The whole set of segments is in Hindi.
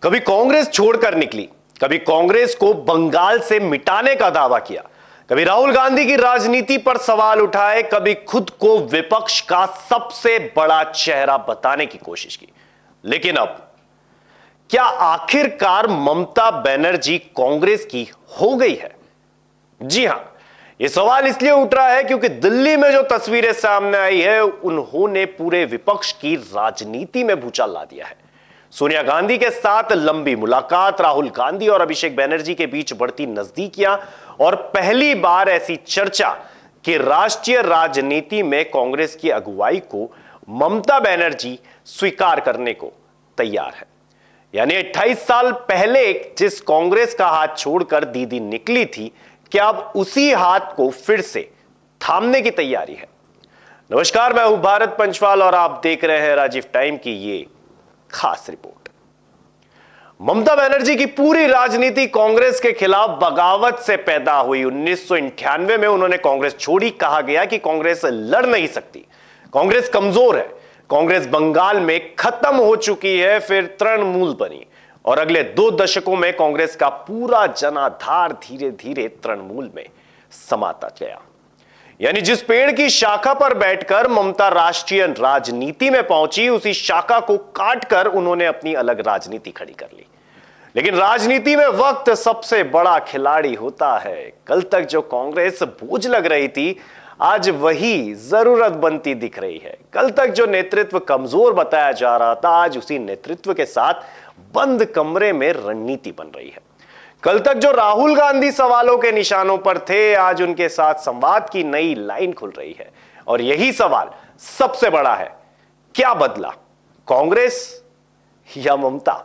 कभी कांग्रेस छोड़कर निकली, कभी कांग्रेस को बंगाल से मिटाने का दावा किया, कभी राहुल गांधी की राजनीति पर सवाल उठाए, कभी खुद को विपक्ष का सबसे बड़ा चेहरा बताने की कोशिश की। लेकिन अब क्या आखिरकार ममता बनर्जी कांग्रेस की हो गई है? जी हां, यह सवाल इसलिए उठ रहा है क्योंकि दिल्ली में जो तस्वीरें सामने आई है उन्होंने पूरे विपक्ष की राजनीति में भूचाल ला दिया है। सोनिया गांधी के साथ लंबी मुलाकात, राहुल गांधी और अभिषेक बनर्जी के बीच बढ़ती नजदीकियां और पहली बार ऐसी चर्चा कि राष्ट्रीय राजनीति में कांग्रेस की अगुवाई को ममता बनर्जी स्वीकार करने को तैयार है। यानी 28 साल पहले जिस कांग्रेस का हाथ छोड़कर दीदी निकली थी, क्या अब उसी हाथ को फिर से थामने की तैयारी है? नमस्कार, मैं हूं भारत पंचवाल और आप देख रहे हैं राजीव टाइम की ये खास रिपोर्ट। ममता बनर्जी की पूरी राजनीति कांग्रेस के खिलाफ बगावत से पैदा हुई। 1998 में उन्होंने कांग्रेस छोड़ी। कहा गया कि कांग्रेस लड़ नहीं सकती, कांग्रेस कमजोर है, कांग्रेस बंगाल में खत्म हो चुकी है। फिर तृणमूल बनी और अगले 2 दशकों में कांग्रेस का पूरा जनाधार धीरे धीरे तृणमूल में समाता गया। यानी जिस पेड़ की शाखा पर बैठकर ममता राष्ट्रीय राजनीति में पहुंची, उसी शाखा को काटकर उन्होंने अपनी अलग राजनीति खड़ी कर ली। लेकिन राजनीति में वक्त सबसे बड़ा खिलाड़ी होता है। कल तक जो कांग्रेस बोझ लग रही थी, आज वही जरूरत बनती दिख रही है। कल तक जो नेतृत्व कमजोर बताया जा रहा था, आज उसी नेतृत्व के साथ बंद कमरे में रणनीति बन रही है। कल तक जो राहुल गांधी सवालों के निशानों पर थे, आज उनके साथ संवाद की नई लाइन खुल रही है। और यही सवाल सबसे बड़ा है, क्या बदला, कांग्रेस या ममता?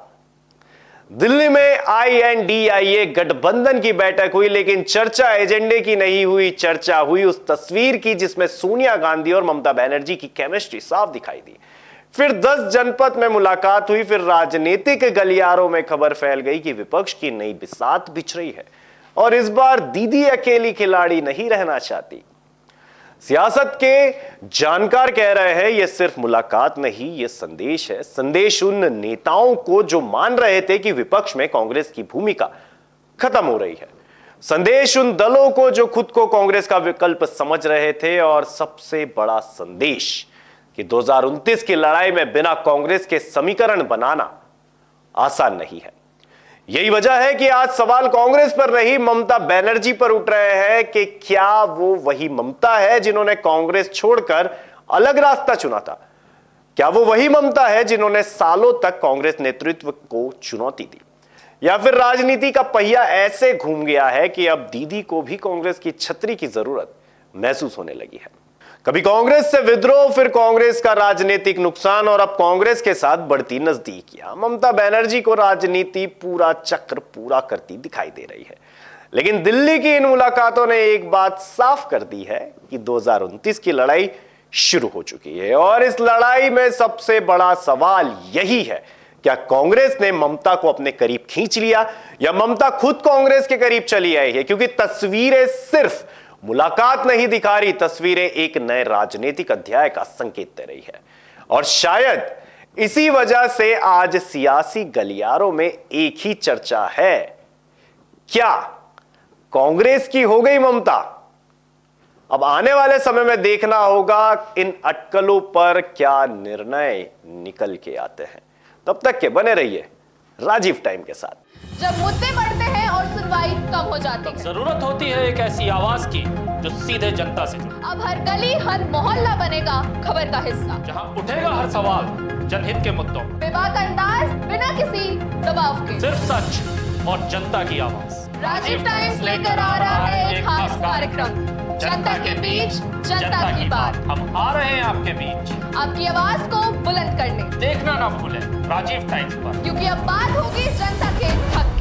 दिल्ली में INDIA गठबंधन की बैठक हुई, लेकिन चर्चा एजेंडे की नहीं हुई, चर्चा हुई उस तस्वीर की जिसमें सोनिया गांधी और ममता बनर्जी की केमिस्ट्री साफ दिखाई दी। फिर 10 जनपद में मुलाकात हुई, फिर राजनीतिक गलियारों में खबर फैल गई कि विपक्ष की नई बिसात बिछ रही है और इस बार दीदी अकेली खिलाड़ी नहीं रहना चाहती। सियासत के जानकार कह रहे हैं यह सिर्फ मुलाकात नहीं, यह संदेश है। संदेश उन नेताओं को जो मान रहे थे कि विपक्ष में कांग्रेस की भूमिका खत्म हो रही है। संदेश उन दलों को जो खुद को कांग्रेस का विकल्प समझ रहे थे। और सबसे बड़ा संदेश कि 2029 की लड़ाई में बिना कांग्रेस के समीकरण बनाना आसान नहीं है। यही वजह है कि आज सवाल कांग्रेस पर नहीं, ममता बनर्जी पर उठ रहे हैं कि क्या वो वही ममता है जिन्होंने कांग्रेस छोड़कर अलग रास्ता चुना था? क्या वो वही ममता है जिन्होंने सालों तक कांग्रेस नेतृत्व को चुनौती दी? या फिर राजनीति का पहिया ऐसे घूम गया है कि अब दीदी को भी कांग्रेस की छतरी की जरूरत महसूस होने लगी है? कभी कांग्रेस से विद्रोह, फिर कांग्रेस का राजनीतिक नुकसान और अब कांग्रेस के साथ बढ़ती नजदीकियां। ममता बनर्जी को राजनीति पूरा चक्र पूरा करती दिखाई दे रही है। लेकिन दिल्ली की इन मुलाकातों ने एक बात साफ कर दी है कि 2029 की लड़ाई शुरू हो चुकी है। और इस लड़ाई में सबसे बड़ा सवाल यही है, क्या कांग्रेस ने ममता को अपने करीब खींच लिया या ममता खुद कांग्रेस के करीब चली आई है? क्योंकि तस्वीरें सिर्फ मुलाकात नहीं दिखा रही, तस्वीरें एक नए राजनीतिक अध्याय का संकेत दे रही है। और शायद इसी वजह से आज सियासी गलियारों में एक ही चर्चा है, क्या कांग्रेस की हो गई ममता? अब आने वाले समय में देखना होगा इन अटकलों पर क्या निर्णय निकल के आते हैं। तब तक के बने रहिए राजीव टाइम के साथ। जब मुद्दे बढ़ते हैं और सुनवाई कम हो जाती है, जरूरत होती है एक ऐसी आवाज की जो सीधे जनता से जुड़े। अब हर गली हर मोहल्ला बनेगा खबर का हिस्सा, जहां उठेगा हर सवाल जनहित के मुद्दों, बेबाक अंदाज बिना किसी दबाव के, सिर्फ सच और जनता की आवाज। राजीव टाइम्स लेकर आ रहा है एक खास कार्यक्रम, जनता के बीच जनता की बात। हम आ रहे हैं आपके बीच, आपकी आवाज को बुलंद करने। देखना ना भूलें राजीव टाइम्स पर, क्योंकि अब बात होगी जनता के हक